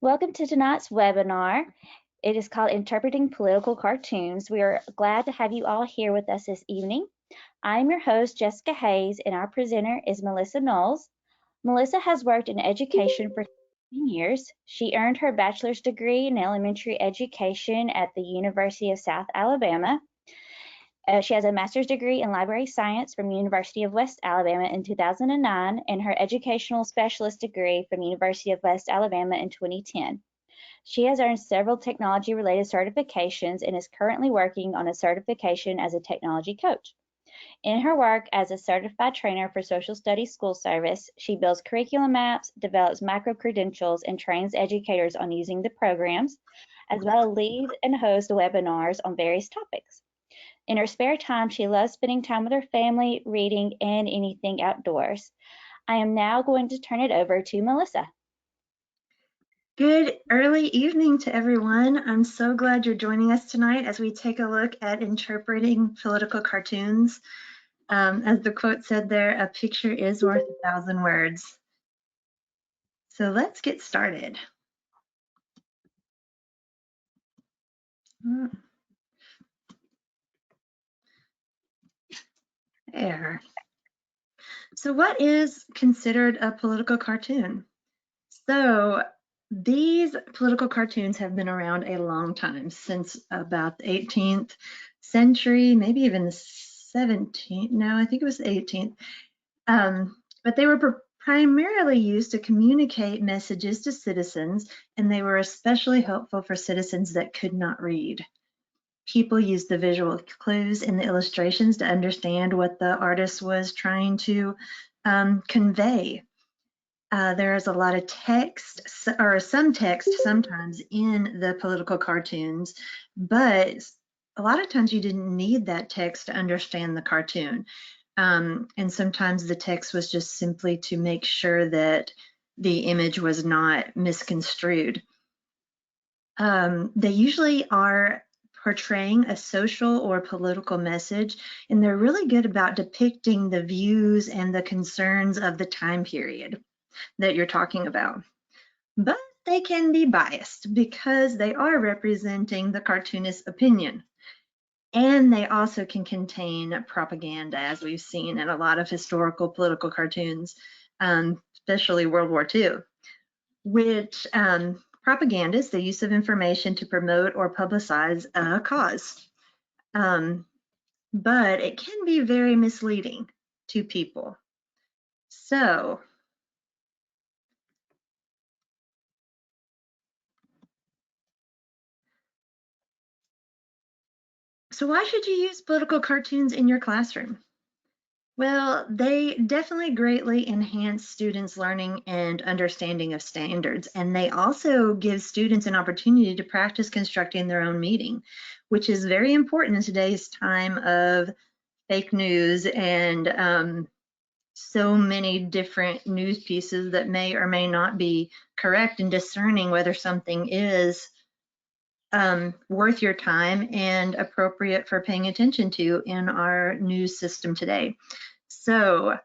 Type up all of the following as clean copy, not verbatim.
Welcome to tonight's webinar. It is called Interpreting Political Cartoons. We are glad to have you all here with us this evening. I'm your host, Jessica Hayes, and our presenter is Melissa Knowles. Melissa has worked in education for 15 years. She earned her bachelor's degree in elementary education at the University of South Alabama. She has a master's degree in library science from University of West Alabama in 2009 and her educational specialist degree from University of West Alabama in 2010. She has earned several technology-related certifications and is currently working on a certification as a technology coach. In her work as a certified trainer for social studies school service, she builds curriculum maps, develops micro-credentials, and trains educators on using the programs, as well as leads and hosts webinars on various topics. In her spare time, she loves spending time with her family, reading, and anything outdoors. I am now going to turn it over to Melissa. Good early evening to everyone. I'm so glad you're joining us tonight as we take a look at interpreting political cartoons. As the quote said there, a picture is worth 1,000 words. So let's get started. There. So what is considered a political cartoon? So these political cartoons have been around a long time, since about the 18th century, maybe even the 17th. No, I think it was the 18th. But they were primarily used to communicate messages to citizens, and they were especially helpful for citizens that could not read. People used the visual clues in the illustrations to understand what the artist was trying to convey. There is a lot of text, or some text sometimes, in the political cartoons, but a lot of times you didn't need that text to understand the cartoon. And sometimes the text was just simply to make sure that the image was not misconstrued. They usually are portraying a social or political message, and they're really good about depicting the views and the concerns of the time period that you're talking about. But they can be biased because they are representing the cartoonist's opinion. And they also can contain propaganda, as we've seen in a lot of historical political cartoons, especially World War II, which propaganda is the use of information to promote or publicize a cause. But it can be very misleading to people. So why should you use political cartoons in your classroom? Well, they definitely greatly enhance students' learning and understanding of standards, and they also give students an opportunity to practice constructing their own meaning, which is very important in today's time of fake news and so many different news pieces that may or may not be correct, and discerning whether something is worth your time and appropriate for paying attention to in our news system today. So,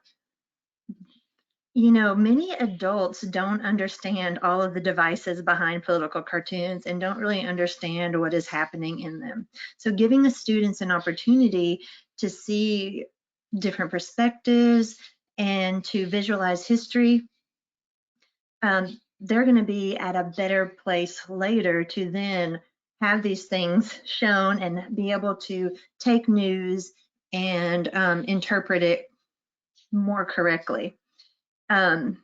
you know, many adults don't understand all of the devices behind political cartoons and don't really understand what is happening in them. So giving the students an opportunity to see different perspectives and to visualize history, they're going to be at a better place later to then have these things shown and be able to take news and interpret it more correctly. But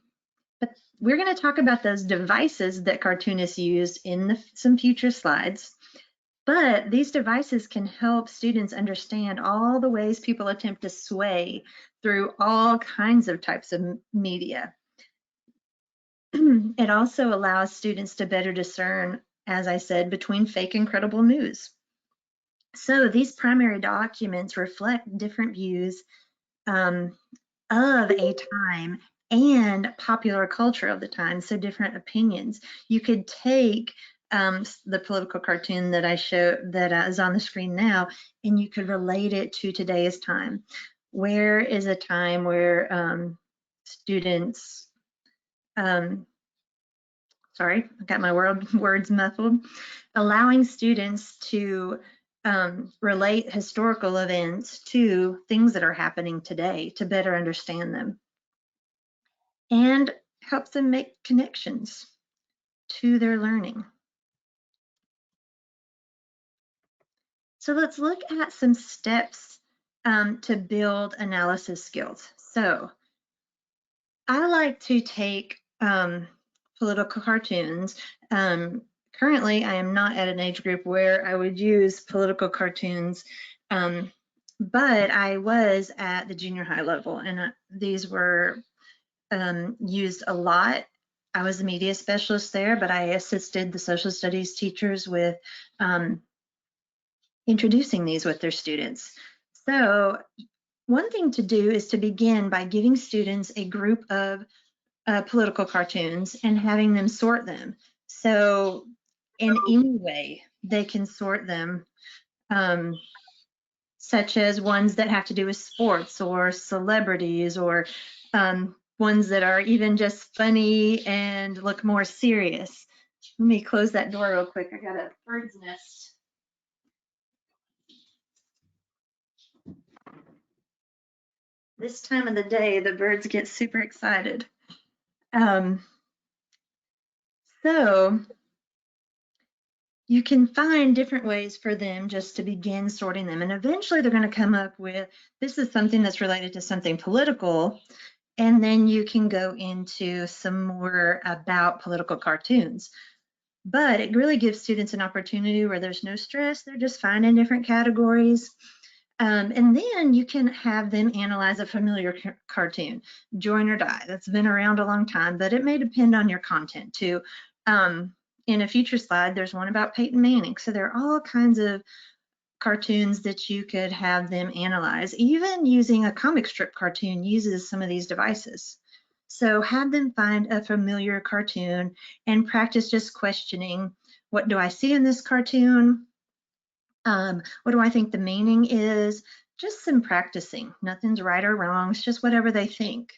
we're going to talk about those devices that cartoonists use in some future slides. But these devices can help students understand all the ways people attempt to sway through all kinds of types of media. It also allows students to better discern, as I said, between fake and credible news. So these primary documents reflect different views of a time and popular culture of the time, so different opinions. You could take the political cartoon that I showed, that is on the screen now, and you could relate it to today's time. Where is a time where students, sorry, I got my words muffled, allowing students to relate historical events to things that are happening today to better understand them, and help them make connections to their learning. So let's look at some steps to build analysis skills. So I like to take political cartoons. Currently, I am not at an age group where I would use political cartoons, but I was at the junior high level, and these were used a lot. I was a media specialist there, but I assisted the social studies teachers with introducing these with their students. So one thing to do is to begin by giving students a group of political cartoons and having them sort them. So in any way they can sort them, such as ones that have to do with sports or celebrities, or ones that are even just funny and look more serious. Let me close that door real quick. I got a bird's nest. This time of the day, the birds get super excited. So you can find different ways for them just to begin sorting them. And eventually they're going to come up with, this is something that's related to something political. And then you can go into some more about political cartoons. But it really gives students an opportunity where there's no stress. They're just finding different categories. And then you can have them analyze a familiar cartoon, Join or Die. That's been around a long time, but it may depend on your content too. In a future slide, there's one about Peyton Manning. So there are all kinds of cartoons that you could have them analyze. Even using a comic strip cartoon uses some of these devices. So have them find a familiar cartoon and practice just questioning, what do I see in this cartoon? What do I think the meaning is? Just some practicing. Nothing's right or wrong. It's just whatever they think.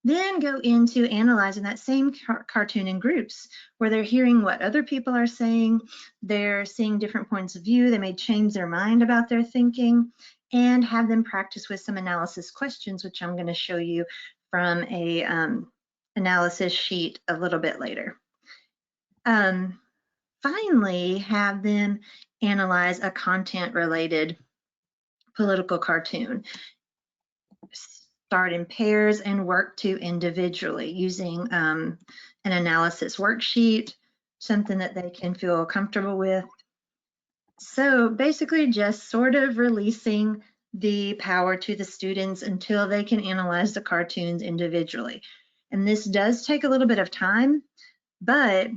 Then go into analyzing that same cartoon in groups where they're hearing what other people are saying. They're seeing different points of view. They may change their mind about their thinking, and have them practice with some analysis questions, which I'm going to show you from a analysis sheet a little bit later. Finally, have them analyze a content-related political cartoon. Start in pairs and work to individually using an analysis worksheet, something that they can feel comfortable with. So basically just sort of releasing the power to the students until they can analyze the cartoons individually. And this does take a little bit of time, but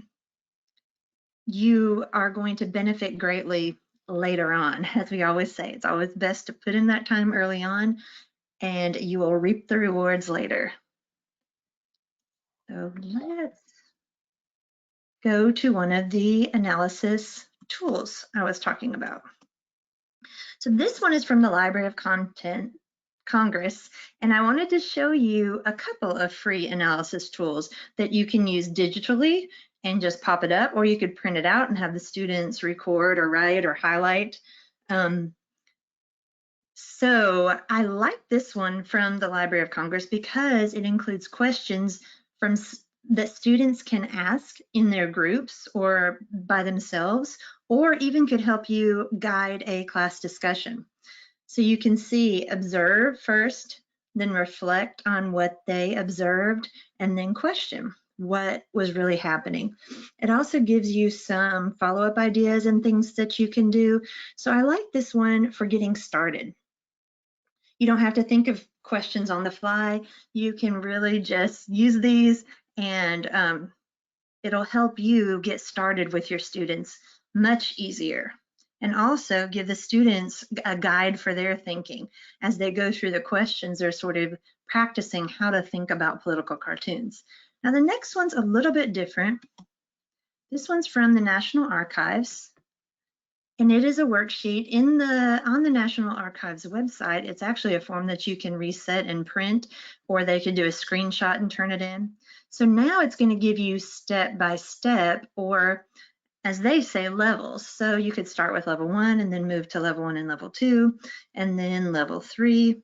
you are going to benefit greatly later on. As we always say, it's always best to put in that time early on, and you will reap the rewards later. So let's go to one of the analysis tools I was talking about. So this one is from the Library of Congress, and I wanted to show you a couple of free analysis tools that you can use digitally and just pop it up, or you could print it out and have the students record or write or highlight. So I like this one from the Library of Congress because it includes questions that students can ask in their groups or by themselves, or even could help you guide a class discussion. So you can see observe first, then reflect on what they observed, and then question what was really happening. It also gives you some follow-up ideas and things that you can do. So I like this one for getting started. You don't have to think of questions on the fly. You can really just use these, and it'll help you get started with your students much easier, and also give the students a guide for their thinking. As they go through the questions, they're sort of practicing how to think about political cartoons. Now the next one's a little bit different. This one's from the National Archives, and it is a worksheet on the National Archives website. It's actually a form that you can reset and print, or they could do a screenshot and turn it in. So now it's going to give you step by step, or as they say, levels. So you could start with level 1 and then move to level 1 and level 2 and then level 3,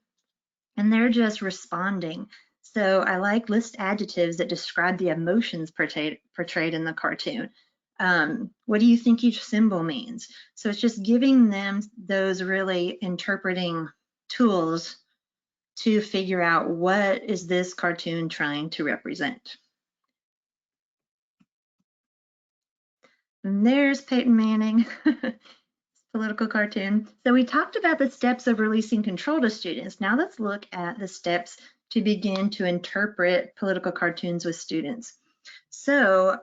and they're just responding. So I like list adjectives that describe the emotions portrayed in the cartoon. What do you think each symbol means? So it's just giving them those really interpreting tools to figure out what is this cartoon trying to represent. And there's Peyton Manning, political cartoon. So we talked about the steps of releasing control to students. Now let's look at the steps to begin to interpret political cartoons with students. So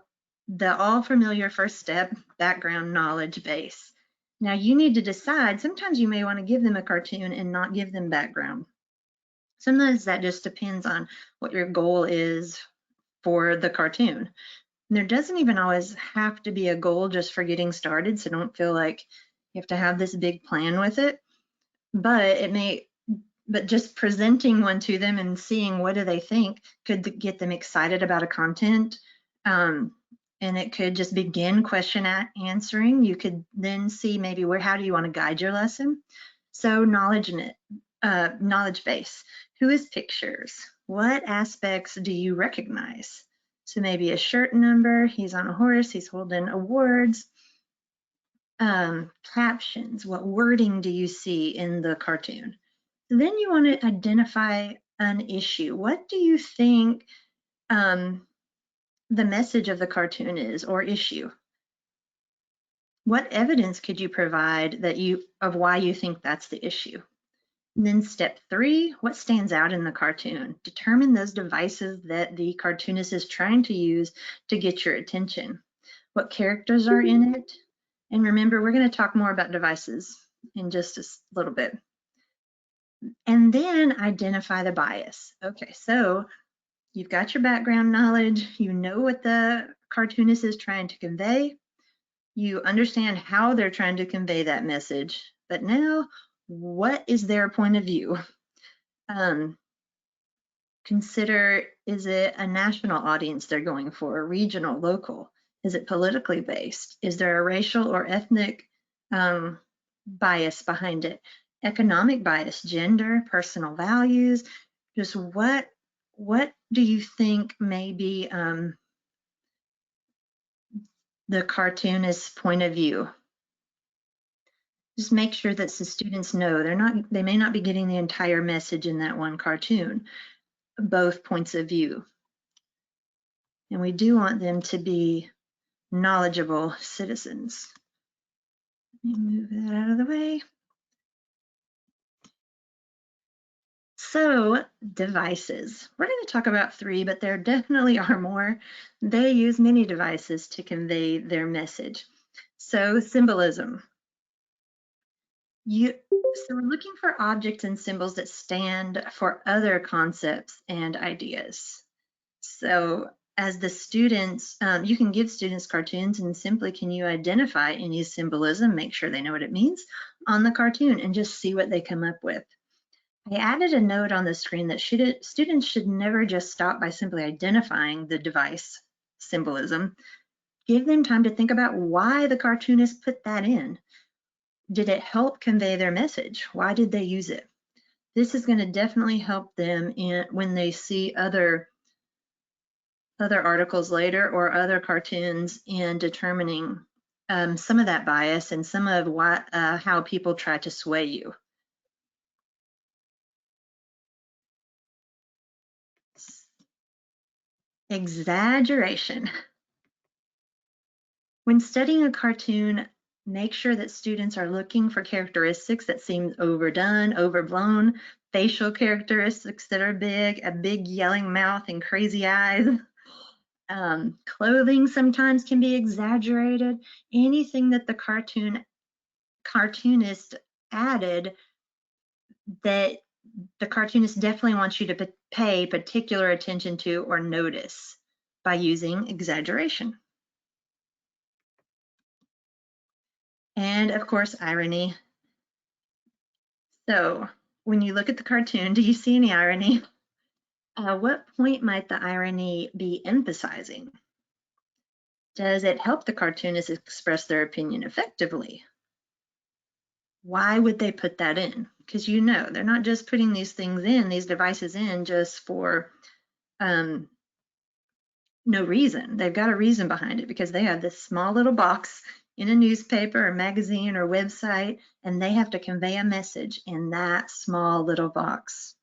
the all familiar first step, background knowledge base. Now you need to decide, sometimes you may want to give them a cartoon and not give them background. Sometimes that just depends on what your goal is for the cartoon. And there doesn't even always have to be a goal just for getting started, so don't feel like you have to have this big plan with it. But just presenting one to them and seeing what do they think could get them excited about a content. And it could just begin question answering. You could then see maybe how do you want to guide your lesson? So knowledge base. Who is pictures? What aspects do you recognize? So maybe a shirt number, he's on a horse, he's holding awards. Captions, what wording do you see in the cartoon? Then you want to identify an issue. What do you think the message of the cartoon is, or issue? What evidence could you provide of why you think that's the issue? And then step 3, what stands out in the cartoon? Determine those devices that the cartoonist is trying to use to get your attention. What characters are in it? And remember, we're going to talk more about devices in just a little bit. And then identify the bias. Okay, so you've got your background knowledge, you know what the cartoonist is trying to convey, you understand how they're trying to convey that message, but now what is their point of view? Consider, is it a national audience they're going for, regional, local? Is it politically based? Is there a racial or ethnic bias behind it? Economic bias, gender, personal values, just what do you think may be the cartoonist's point of view? Just make sure that the students know they may not be getting the entire message in that one cartoon, both points of view. And we do want them to be knowledgeable citizens. Let me move that out of the way. So, devices. We're going to talk about 3, but there definitely are more. They use many devices to convey their message. So, symbolism. So we're looking for objects and symbols that stand for other concepts and ideas. So as the students, you can give students cartoons and simply, can you identify any symbolism, make sure they know what it means on the cartoon, and just see what they come up with. I added a note on the screen that students should never just stop by simply identifying the device symbolism. Give them time to think about why the cartoonist put that in. Did it help convey their message? Why did they use it? This is going to definitely help them when they see other articles later or other cartoons in determining some of that bias and some of how people try to sway you. Exaggeration. When studying a cartoon, make sure that students are looking for characteristics that seem overdone, overblown, facial characteristics that are big, a big yelling mouth and crazy eyes. Clothing sometimes can be exaggerated. Anything that the cartoonist added that the cartoonist definitely wants you to pay particular attention to or notice by using exaggeration. And of course, irony. So when you look at the cartoon, do you see any irony? What point might the irony be emphasizing? Does it help the cartoonists express their opinion effectively? Why would they put that in? Because they're not just putting these devices in just for no reason. They've got a reason behind it because they have this small little box in a newspaper or magazine or website, and they have to convey a message in that small little box.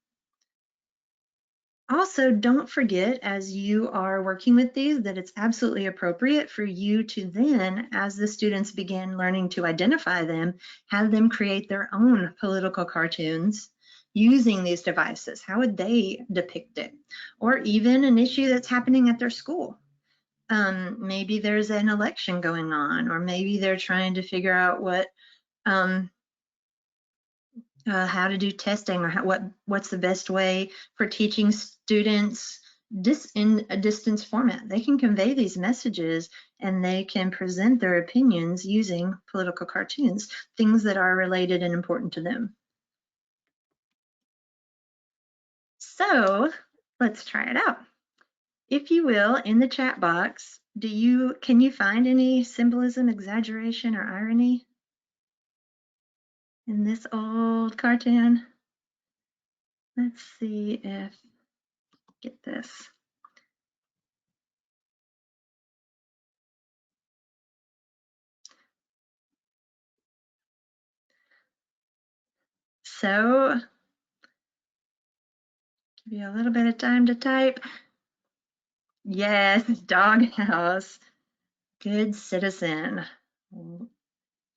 Also, don't forget as you are working with these that it's absolutely appropriate for you to then, as the students begin learning to identify them, have them create their own political cartoons using these devices. How would they depict it? Or even an issue that's happening at their school. Maybe there's an election going on, or maybe they're trying to figure out how to do testing, or what's the best way for teaching students in a distance format. They can convey these messages and they can present their opinions using political cartoons, things that are related and important to them. So let's try it out. If you will, in the chat box, can you find any symbolism, exaggeration, or irony in this old cartoon? Let's see if get this. So give you a little bit of time to type. Yes, Doghouse. Good citizen.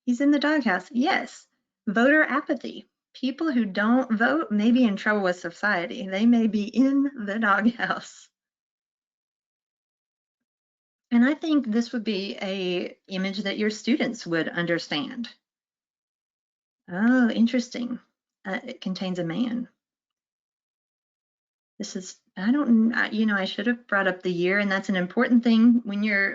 He's in the doghouse. Yes. Voter apathy. People who don't vote may be in trouble with society. They may be in the doghouse. And I think this would be an image that your students would understand. Oh, interesting. It contains a man. This is, I should have brought up the year, and that's an important thing when you're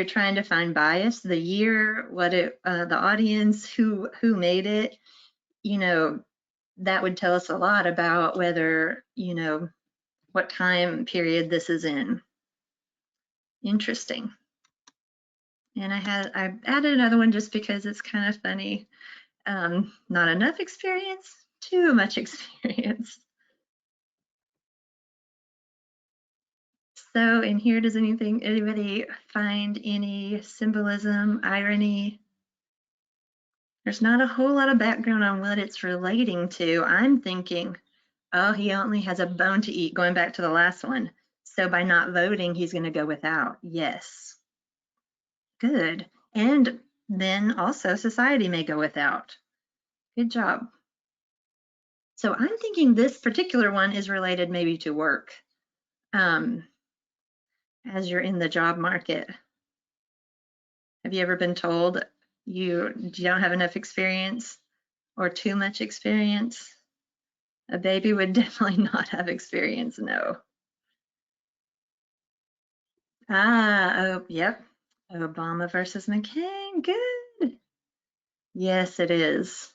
trying to find bias, the year, the audience, who made it, that would tell us a lot about whether, what time period this is in. Interesting. And I added another one just because it's kind of funny. Not enough experience, too much experience. So in here, does anybody find any symbolism, irony? There's not a whole lot of background on what it's relating to. I'm thinking, oh, he only has a bone to eat, going back to the last one. So by not voting, he's going to go without. Yes. Good. And then also society may go without. Good job. So I'm thinking this particular one is related maybe to work. As you're in the job market. Have you ever been told you don't have enough experience or too much experience? A baby would definitely not have experience, no. Oh, yep. Obama versus McCain, good. Yes, it is.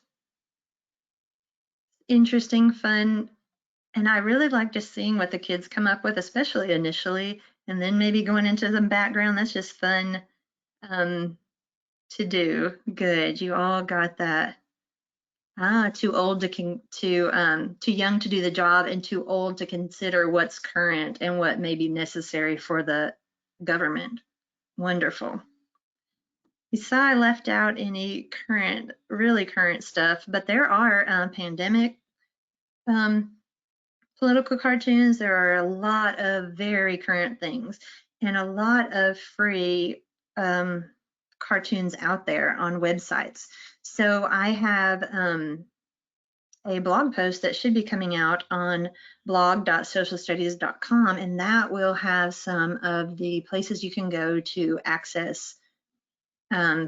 Interesting, fun, and I really like just seeing what the kids come up with, especially initially, and then maybe going into the background. That's just fun to do. Good, you all got that. Too old too young to do the job and too old to consider what's current and what may be necessary for the government. Wonderful. You saw I left out any really current stuff, but there are pandemic political cartoons. There are a lot of very current things and a lot of free cartoons out there on websites. So I have a blog post that should be coming out on blog.socialstudies.com, and that will have some of the places you can go to access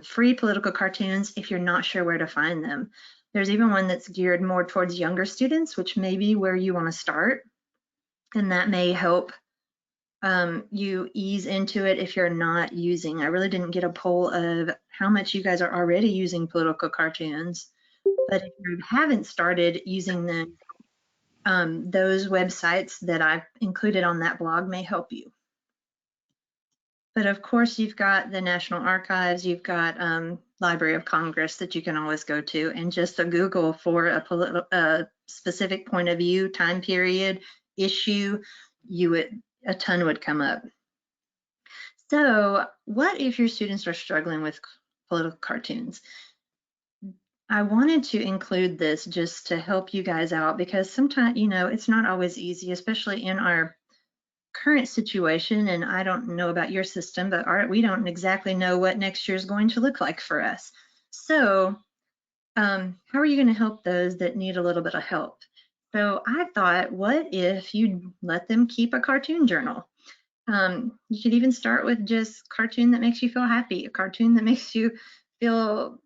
free political cartoons if you're not sure where to find them. There's even one that's geared more towards younger students, which may be where you want to start, and that may help you ease into it if you're not using. I really didn't get a poll of how much you guys are already using political cartoons, but if you haven't started using them, those websites that I've included on that blog may help you. But of course, you've got the National Archives, you've got Library of Congress that you can always go to, and just a Google for a specific point of view, time period, issue, a ton would come up. So what if your students are struggling with political cartoons? I wanted to include this just to help you guys out, because sometimes, it's not always easy, especially in our current situation. And I don't know about your system, but we don't exactly know what next year is going to look like for us. So how are you going to help those that need a little bit of help? So I thought, what if you let them keep a cartoon journal? You could even start with just cartoon that makes you feel happy, a cartoon that makes you feel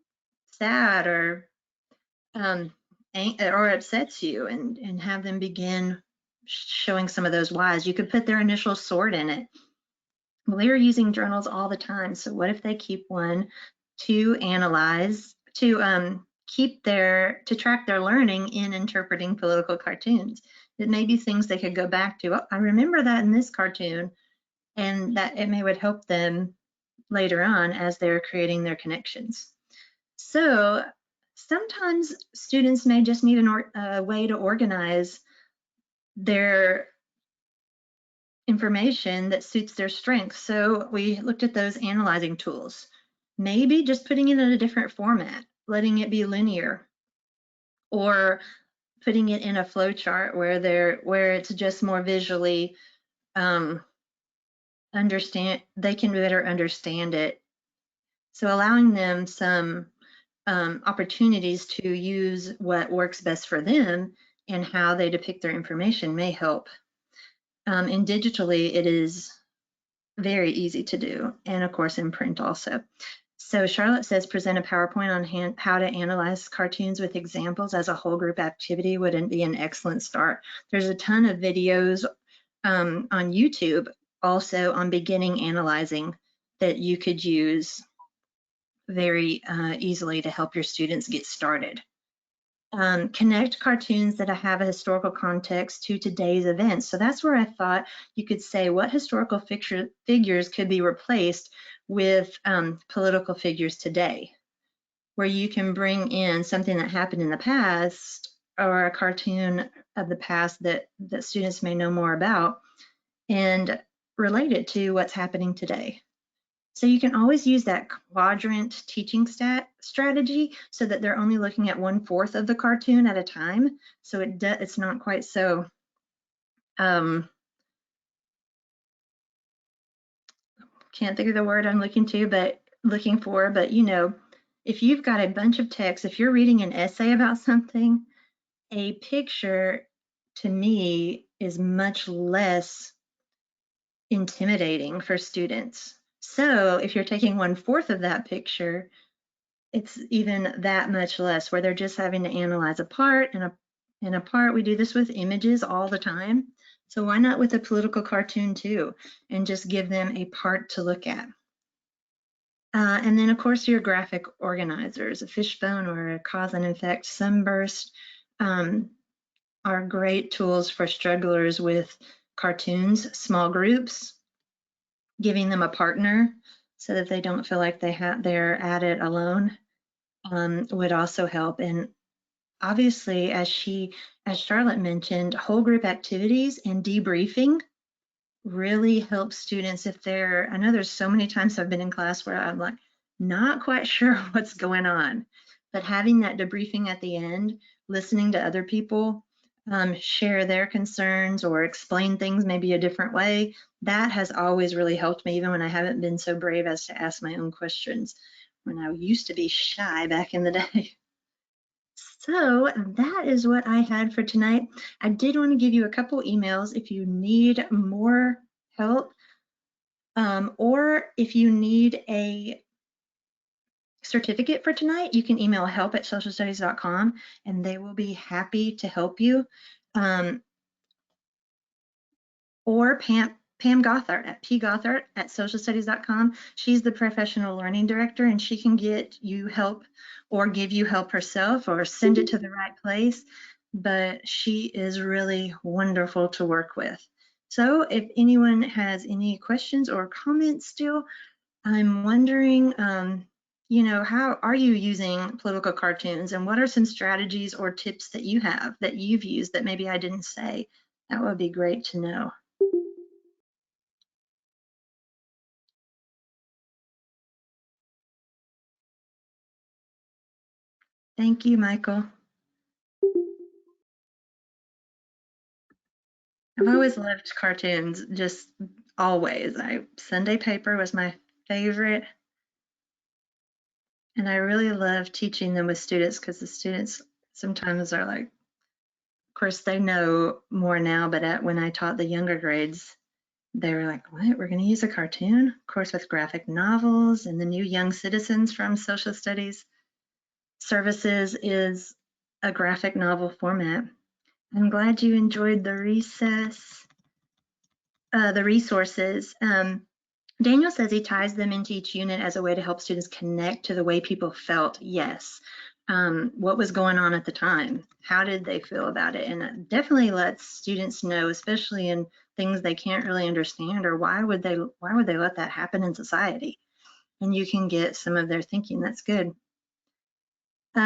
sad or upsets you, and have them begin showing some of those whys. You could put their initial sword in it. We're using journals all the time, so what if they keep one to analyze, to track their learning in interpreting political cartoons? It may be things they could go back to. Oh, I remember that in this cartoon, and that it would help them later on as they're creating their connections. So sometimes students may just need a way to organize their information that suits their strengths. So we looked at those analyzing tools. Maybe just putting it in a different format, letting it be linear, or putting it in a flow chart where it's just more visually they can better understand it. So allowing them some opportunities to use what works best for them and how they depict their information may help. And digitally, it is very easy to do, and of course in print also. So Charlotte says, present a PowerPoint on how to analyze cartoons with examples as a whole group activity would be an excellent start. There's a ton of videos on YouTube also on beginning analyzing that you could use very easily to help your students get started. Connect cartoons that have a historical context to today's events. So that's where I thought you could say what historical figures could be replaced with political figures today, where you can bring in something that happened in the past or a cartoon of the past that students may know more about and relate it to what's happening today. So you can always use that quadrant teaching strategy so that they're only looking at 1/4 of the cartoon at a time. So it's not quite so can't think of the word I'm looking for, but if you've got a bunch of text, if you're reading an essay about something, a picture to me is much less intimidating for students. So if you're taking 1/4 of that picture, it's even that much less, where they're just having to analyze a part and a part. We do this with images all the time. So why not with a political cartoon too, and just give them a part to look at? And then of course your graphic organizers, a fishbone or a cause and effect sunburst, are great tools for strugglers with cartoons, small groups, giving them a partner so that they don't feel like they're at it alone would also help. And obviously, as Charlotte mentioned, whole group activities and debriefing really help students if I know there's so many times I've been in class where I'm like, not quite sure what's going on, but having that debriefing at the end, listening to other people share their concerns or explain things maybe a different way, that has always really helped me, even when I haven't been so brave as to ask my own questions, when I used to be shy back in the day. So that is what I had for tonight. I did want to give you a couple emails if you need more help, or if you need a certificate for tonight, you can email help@socialstudies.com and they will be happy to help you. Or Pam Gothard at pgothard@socialstudies.com. She's the professional learning director, and she can get you help or give you help herself or send it to the right place. but she is really wonderful to work with. So if anyone has any questions or comments still, I'm wondering, how are you using political cartoons, and what are some strategies or tips that you have that you've used that maybe I didn't say? That would be great to know. Thank you, Michael. I've always loved cartoons, just always. Sunday paper was my favorite, and I really love teaching them with students because the students sometimes are like, of course, they know more now, but when I taught the younger grades, they were like, what? We're going to use a cartoon? Of course, with graphic novels and the new Young Citizens from Social Studies Services is a graphic novel format. I'm glad you enjoyed the resources. Daniel says he ties them into each unit as a way to help students connect to the way people felt. Yes. What was going on at the time? How did they feel about it? And it definitely lets students know, especially in things they can't really understand, or why would they let that happen in society? And you can get some of their thinking. That's good.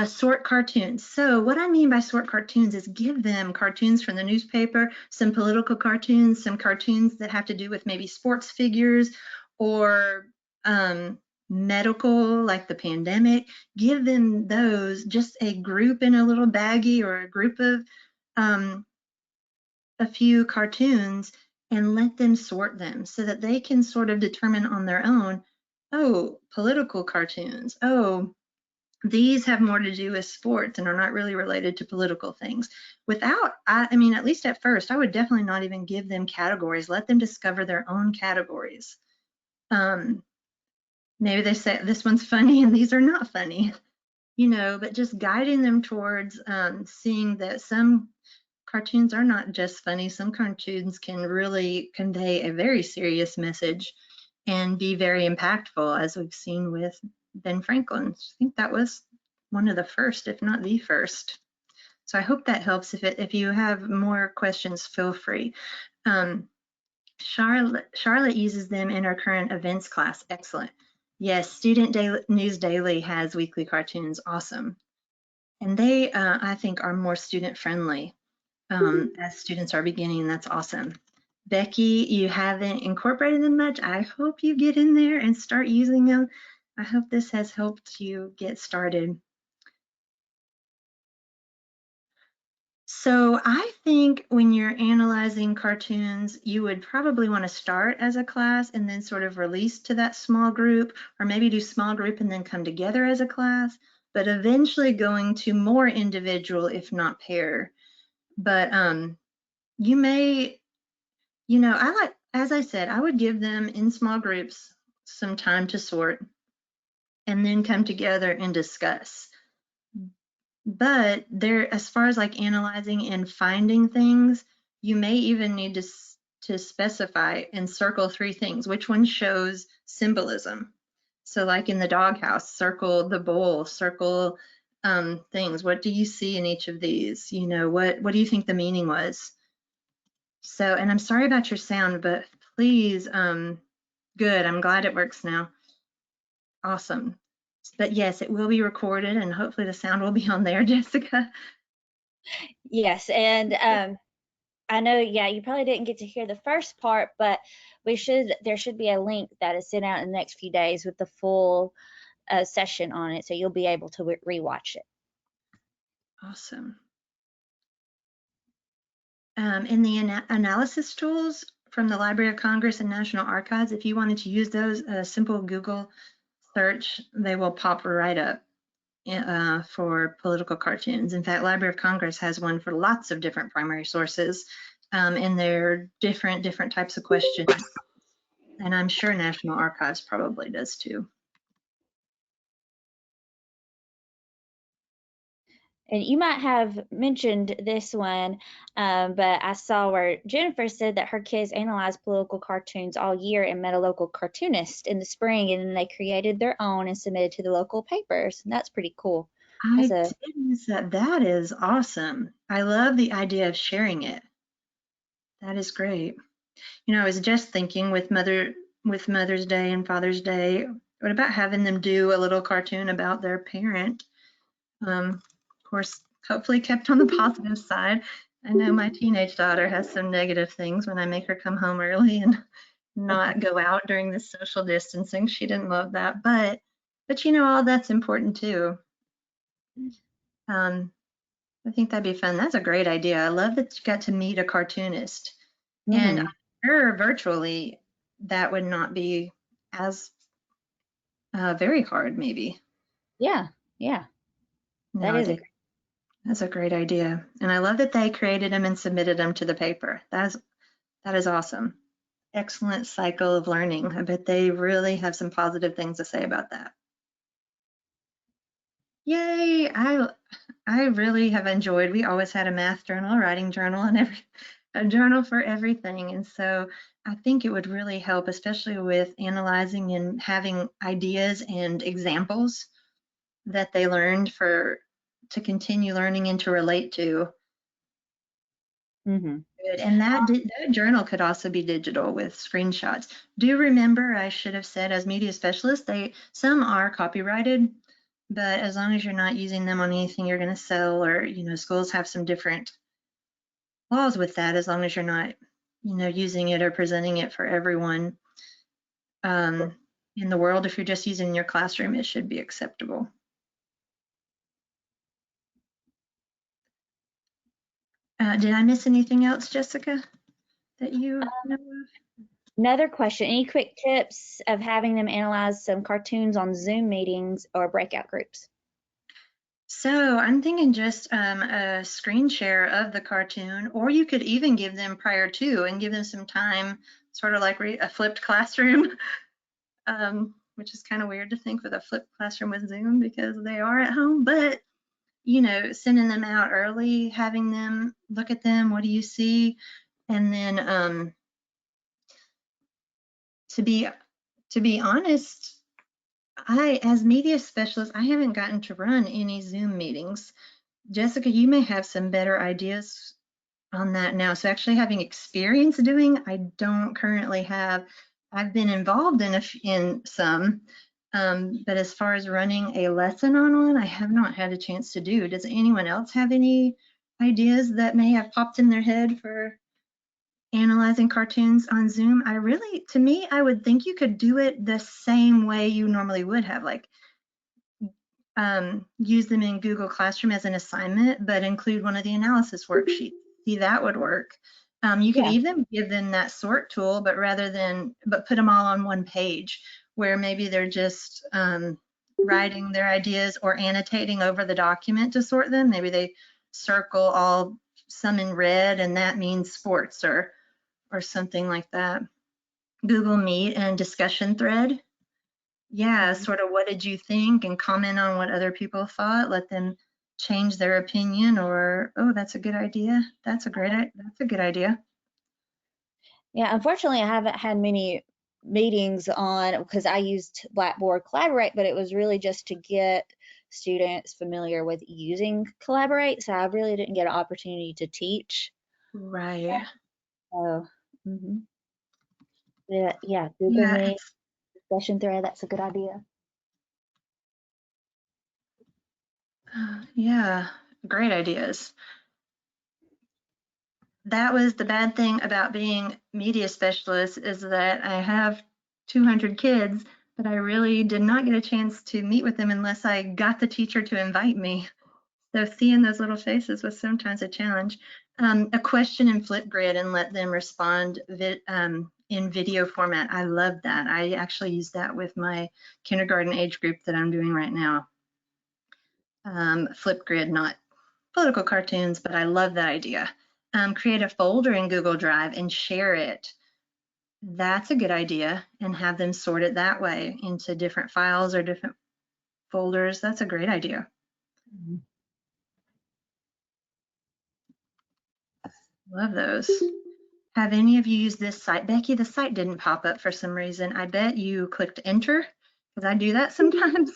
Sort cartoons. So what I mean by sort cartoons is give them cartoons from the newspaper, some political cartoons, some cartoons that have to do with maybe sports figures or medical, like the pandemic. Give them those, just a group in a little baggie or a group of a few cartoons, and let them sort them so that they can sort of determine on their own, oh, political cartoons, oh, these have more to do with sports and are not really related to political things. I mean, at least at first, I would definitely not even give them categories. Let them discover their own categories. Maybe they say this one's funny and these are not funny, but just guiding them towards seeing that some cartoons are not just funny. Some cartoons can really convey a very serious message and be very impactful, as we've seen with Ben Franklin. I think that was one of the first, if not the first. So I hope that helps. If you have more questions, feel free. Charlotte uses them in her current events class. Excellent. Yes, News Daily has weekly cartoons. Awesome. And they, I think, are more student friendly as students are beginning. That's awesome. Becky, you haven't incorporated them much. I hope you get in there and start using them. I hope this has helped you get started. So I think when you're analyzing cartoons, you would probably want to start as a class and then sort of release to that small group, or maybe do small group and then come together as a class, but eventually going to more individual, if not pair. But you may, as I said, I would give them in small groups some time to sort and then come together and discuss. But there, as far as like analyzing and finding things, you may even need to specify and circle 3 things. Which one shows symbolism? So like in the doghouse, circle the bowl, circle things. What do you see in each of these? What do you think the meaning was? So, and I'm sorry about your sound, but please, good, I'm glad it works now. Awesome. But yes, it will be recorded and hopefully the sound will be on there, Jessica. Yes, and I know, yeah, you probably didn't get to hear the first part, but there should be a link that is sent out in the next few days with the full session on it, so you'll be able to rewatch it. Awesome. In the analysis tools from the Library of Congress and National Archives, if you wanted to use those, a simple Google search, they will pop right up for political cartoons. In fact, Library of Congress has one for lots of different primary sources, and they're different types of questions. And I'm sure National Archives probably does too. And you might have mentioned this one, but I saw where Jennifer said that her kids analyzed political cartoons all year and met a local cartoonist in the spring, and then they created their own and submitted to the local papers. And that's pretty cool. I That's a did miss that. That is awesome. I love the idea of sharing it. That is great. You know, I was just thinking with Mother's Day and Father's Day, what about having them do a little cartoon about their parent? Of course, hopefully kept on the positive side. I know my teenage daughter has some negative things when I make her come home early and not go out during the social distancing. She didn't love that, but you know, all that's important too. Um, I think that'd be fun. That's a great idea. I love that you got to meet a cartoonist. And I'm hmm sure virtually that would not be as very hard, maybe. yeah, yeah, that No, is a great. that's a great idea. And I love that they created them and submitted them to the paper. That is awesome. Excellent cycle of learning. I bet they really have some positive things to say about that. Yay! I really have enjoyed. We always had a math journal, a writing journal, and a journal for everything. And so I think it would really help, especially with analyzing and having ideas and examples that they learned for to continue learning and to relate to. hmm Good. And that journal could also be digital with screenshots. Do remember, I should have said, as media specialists, some are copyrighted, but as long as you're not using them on anything you're going to sell, or schools have some different laws with that. As long as you're not, using it or presenting it for everyone um, in the world, if you're just using it in your classroom, it should be acceptable. Did I miss anything else, Jessica, that you know of? Another question, any quick tips of having them analyze some cartoons on Zoom meetings or breakout groups? So I'm thinking just a screen share of the cartoon, or you could even give them prior to and give them some time, sort of like a flipped classroom, which is kind of weird to think with a flipped classroom with Zoom because they are at home, but sending them out early, having them look at them, what do you see? And then to be honest, as media specialist, I haven't gotten to run any Zoom meetings. Jessica, you may have some better ideas on that now. So actually having experience doing, I don't currently have. I've been involved in some, but as far as running a lesson on one, I have not had a chance to do. Does anyone else have any ideas that may have popped in their head for analyzing cartoons on Zoom? To me, I would think you could do it the same way you normally would have, like use them in Google Classroom as an assignment, but include one of the analysis worksheets. See, that would work. You could Yeah, even give them that sort tool, but put them all on one page where maybe they're just writing their ideas or annotating over the document to sort them. Maybe they circle some in red, and that means sports or something like that. Google Meet and discussion thread. Yeah, mhm. sort of what did you think, and comment on what other people thought. Let them change their opinion, or oh, that's a good idea. That's a good idea. Yeah, unfortunately, I haven't had many meetings on because I used Blackboard Collaborate, but it was really just to get students familiar with using Collaborate. So I really didn't get an opportunity to teach. Right. So, yeah, yeah, Google Yeah, Meet, discussion thread, that's a good idea. yeah, great ideas. That was the bad thing about being media specialist, is that I have 200 kids, but I really did not get a chance to meet with them unless I got the teacher to invite me. So seeing those little faces was sometimes a challenge. A question in Flipgrid and let them respond in video format. I love that. I actually use that with my kindergarten age group that I'm doing right now. Flipgrid, not political cartoons, but I love that idea. Create a folder in Google Drive and share it. That's a good idea, and have them sort it that way into different files or different folders. That's a great idea. Mhm. Love those. Have any of you used this site? Becky, the site didn't pop up for some reason. I bet you clicked enter, because I do that sometimes.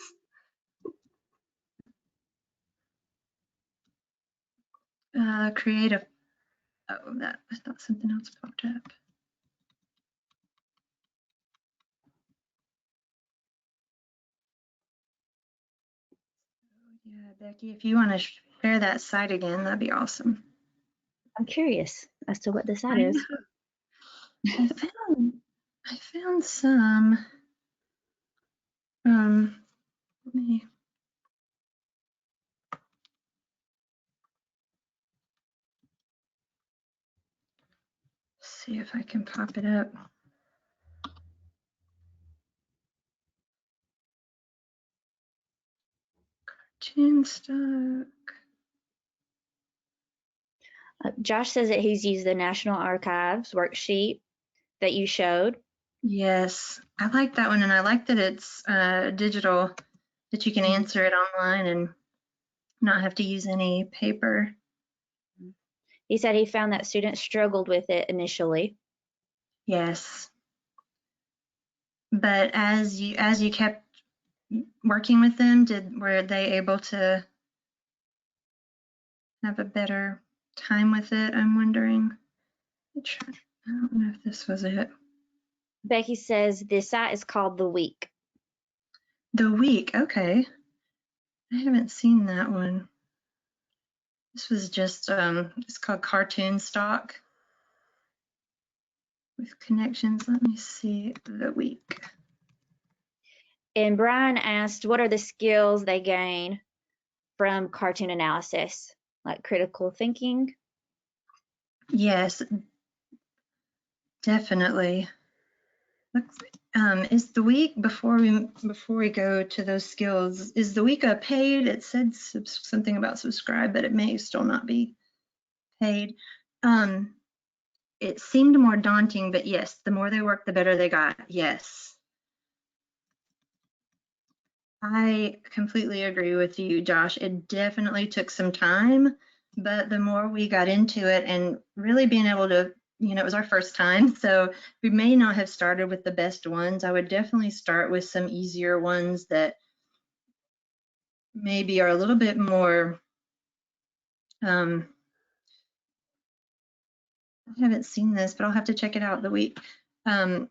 create a, oh, that, I thought something else popped up. Yeah, Becky, if you want to share that site again, that'd be awesome. I'm curious as to what this ad I is. know. I found some. Let me see if I can pop it up. Cartoon stock. Josh says that he's used the National Archives worksheet that you showed. Yes, I like that one, and I like that it's digital, that you can Mhm. answer it online and not have to use any paper. He said he found that students struggled with it initially. Yes, but as you kept working with them, were they able to have a better time with it? I'm wondering. I don't know if this was it. Becky says the site is called The Week. The week, okay. I haven't seen that one. This was just it's called Cartoon Stock with connections. Let me see the week. And Brian asked, what are the skills they gain from cartoon analysis, like critical thinking? Yes, definitely. Is the week, before we go to those skills, is the week a paid? It said something about subscribe, but it may still not be paid. It seemed more daunting, but yes, the more they worked, the better they got. Yes. I completely agree with you, Josh. It definitely took some time, but the more we got into it and really being able to, it was our first time, so we may not have started with the best ones. I would definitely start with some easier ones that maybe are a little bit more, I haven't seen this, but I'll have to check it out the week. A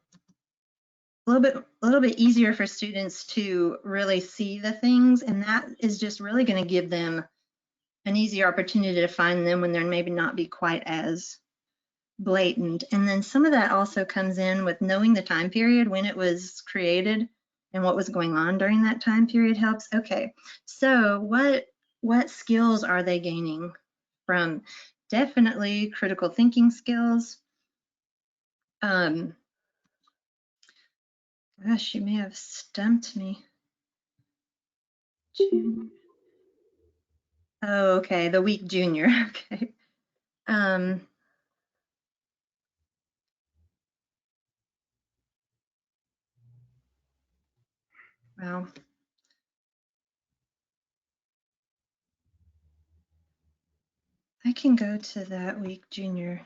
little bit easier for students to really see the things, and that is just really going to give them an easier opportunity to find them when they're maybe not be quite as blatant. And then some of that also comes in with knowing the time period when it was created and what was going on during that time period helps. Okay, so what skills are they gaining from? Definitely critical thinking skills. Gosh, you may have stumped me. Oh, okay, the week junior. Okay. Wow. I can go to that week junior.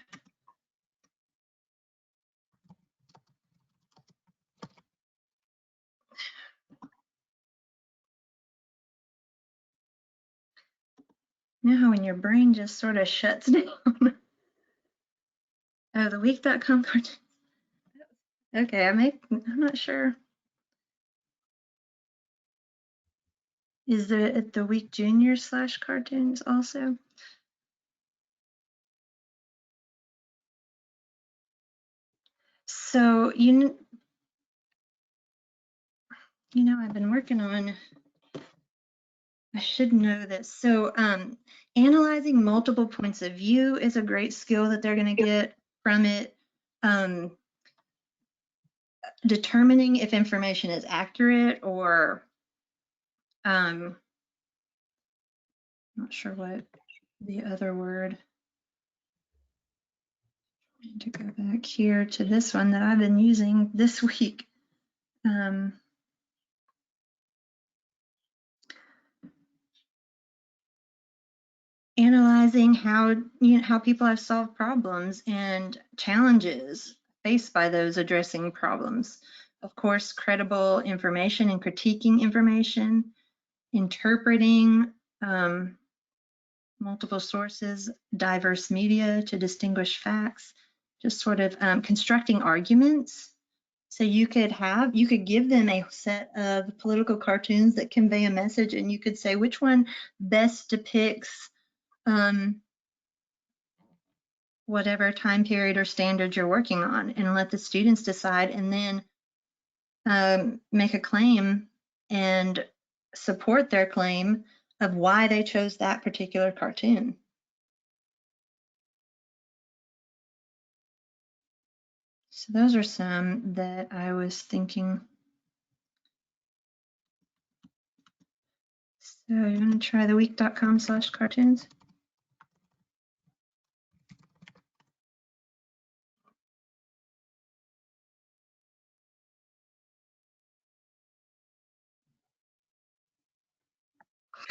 You know how when your brain just sort of shuts down? Oh, the week.com cartoon. Okay, I'm not sure. Is it at the week junior / cartoons also? So, I've been working on, I should know this. So, analyzing multiple points of view is a great skill that they're going to get from it. Determining if information is accurate or, not sure what the other word. I need to go back here to this one that I've been using this week. Analyzing how people have solved problems and challenges faced by those addressing problems. Of course, credible information and critiquing information, interpreting multiple sources, diverse media to distinguish facts, just sort of constructing arguments. So you could give them a set of political cartoons that convey a message, and you could say which one best depicts whatever time period or standard you're working on, and let the students decide, and then make a claim and support their claim of why they chose that particular cartoon. So those are some that I was thinking. So you're going to try theweek.com/cartoons.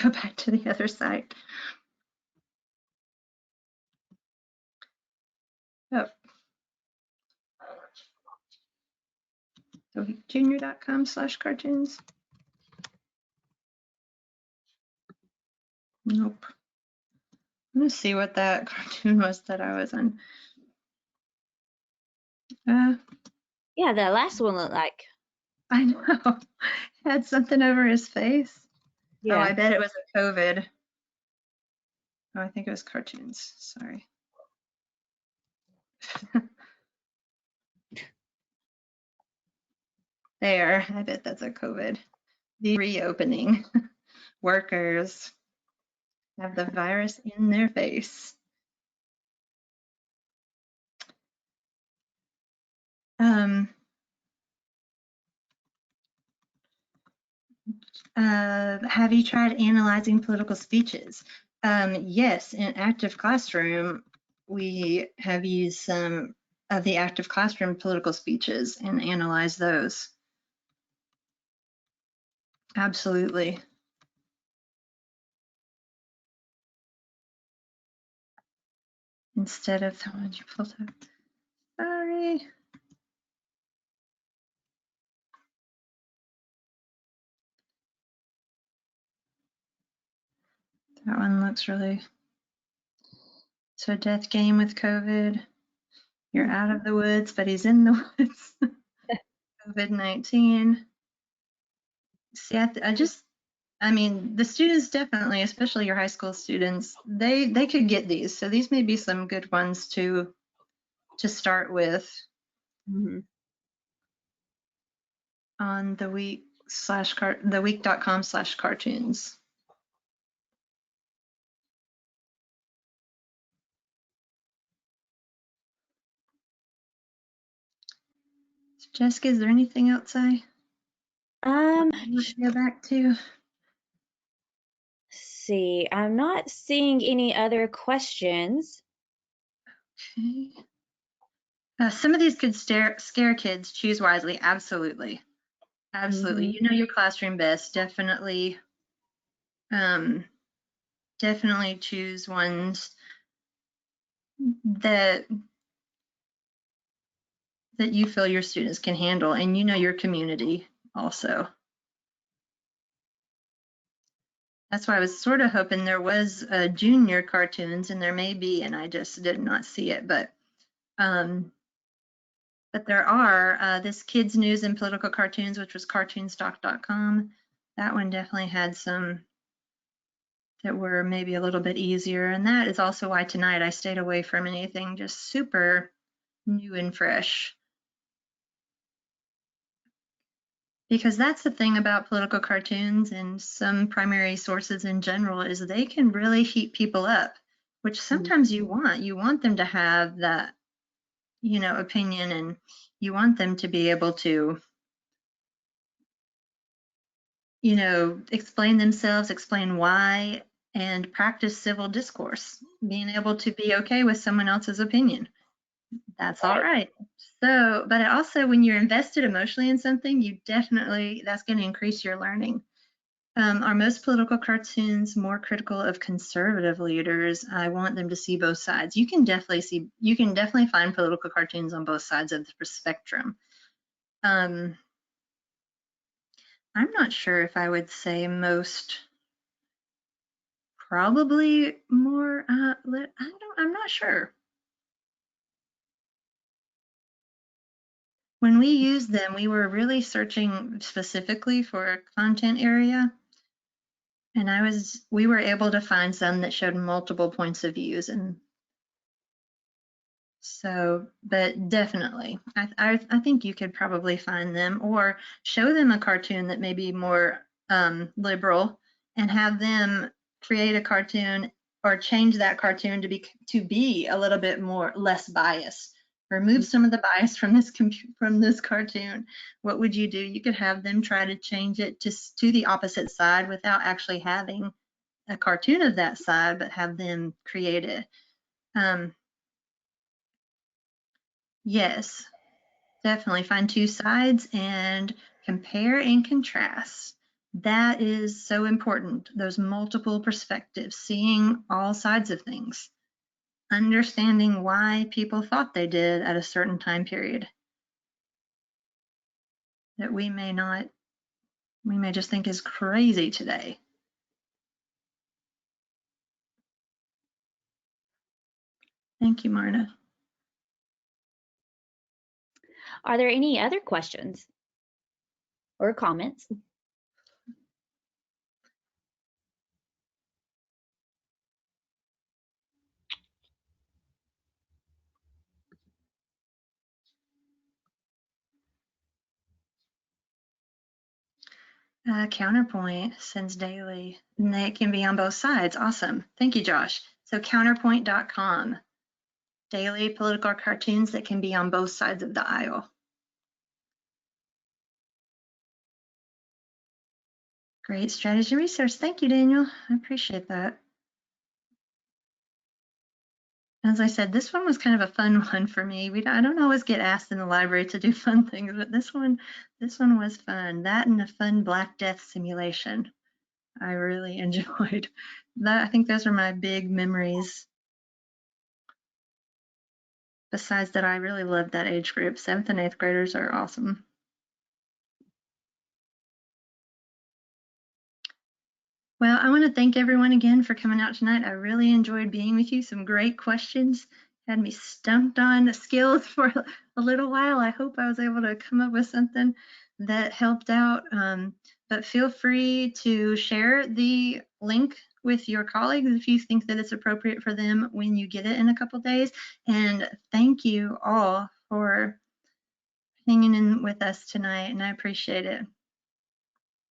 Go back to the other site. Oh, theweekjunior.com/cartoons. Nope. I'm going to see what that cartoon was that I was on. Yeah, the last one looked like. I know. Had something over his face. Yeah. Oh, I bet it was a COVID. Oh, I think it was cartoons. Sorry. There, I bet that's a COVID. The reopening. Workers have the virus in their face. Have you tried analyzing political speeches? Yes, in Active Classroom, we have used some of the Active Classroom political speeches and analyzed those. Absolutely. Instead of the one you pulled up. Sorry. That one looks really. So death game with COVID. You're out of the woods, but he's in the woods. COVID-19. See, I mean, the students definitely, especially your high school students, they could get these. So these may be some good ones to start with on the week.com/cartoons. Jessica, is there anything else I want to go back to? See, I'm not seeing any other questions. Okay. Some of these could scare kids. Choose wisely. Absolutely. Absolutely. You know your classroom best. Definitely. Definitely choose ones that you feel your students can handle, and you know your community also. That's why I was sort of hoping there was junior cartoons, and there may be, and I just did not see it. But there are this Kids News and Political Cartoons, which was cartoonstock.com. That one definitely had some that were maybe a little bit easier, and that is also why tonight I stayed away from anything just super new and fresh. Because that's the thing about political cartoons and some primary sources in general, is they can really heat people up, which sometimes you want. You want them to have that, you know, opinion, and you want them to be able to, you know, explain themselves, explain why, and practice civil discourse, being able to be okay with someone else's opinion. That's all right. So, but also when you're invested emotionally in something, that's going to increase your learning. Are most political cartoons more critical of conservative leaders? I want them to see both sides. You can definitely find political cartoons on both sides of the spectrum. I'm not sure if I would say most probably more, I'm not sure. When we used them, we were really searching specifically for a content area. And we were able to find some that showed multiple points of views. And so, but definitely, I think you could probably find them or show them a cartoon that may be more liberal and have them create a cartoon or change that cartoon to be a little bit less biased. Remove some of the bias from this cartoon. What would you do? You could have them try to change it to the opposite side without actually having a cartoon of that side, but have them create it. Yes, definitely find two sides and compare and contrast. That is so important. Those multiple perspectives, seeing all sides of things, understanding why people thought they did at a certain time period that we may just think is crazy today. Thank you, Marna. Are there any other questions or comments? Counterpoint sends daily, and they can be on both sides. Awesome. Thank you, Josh. So counterpoint.com, daily political cartoons that can be on both sides of the aisle. Great strategy research. Thank you, Daniel. I appreciate that. As I said, this one was kind of a fun one for me. I don't always get asked in the library to do fun things, but this one was fun. That and a fun Black Death simulation. I really enjoyed that. I think those are my big memories. Besides that, I really loved that age group. 7th and 8th graders are awesome. Well, I want to thank everyone again for coming out tonight. I really enjoyed being with you. Some great questions. Had me stumped on skills for a little while. I hope I was able to come up with something that helped out. But feel free to share the link with your colleagues if you think that it's appropriate for them when you get it in a couple days. And thank you all for hanging in with us tonight, and I appreciate it.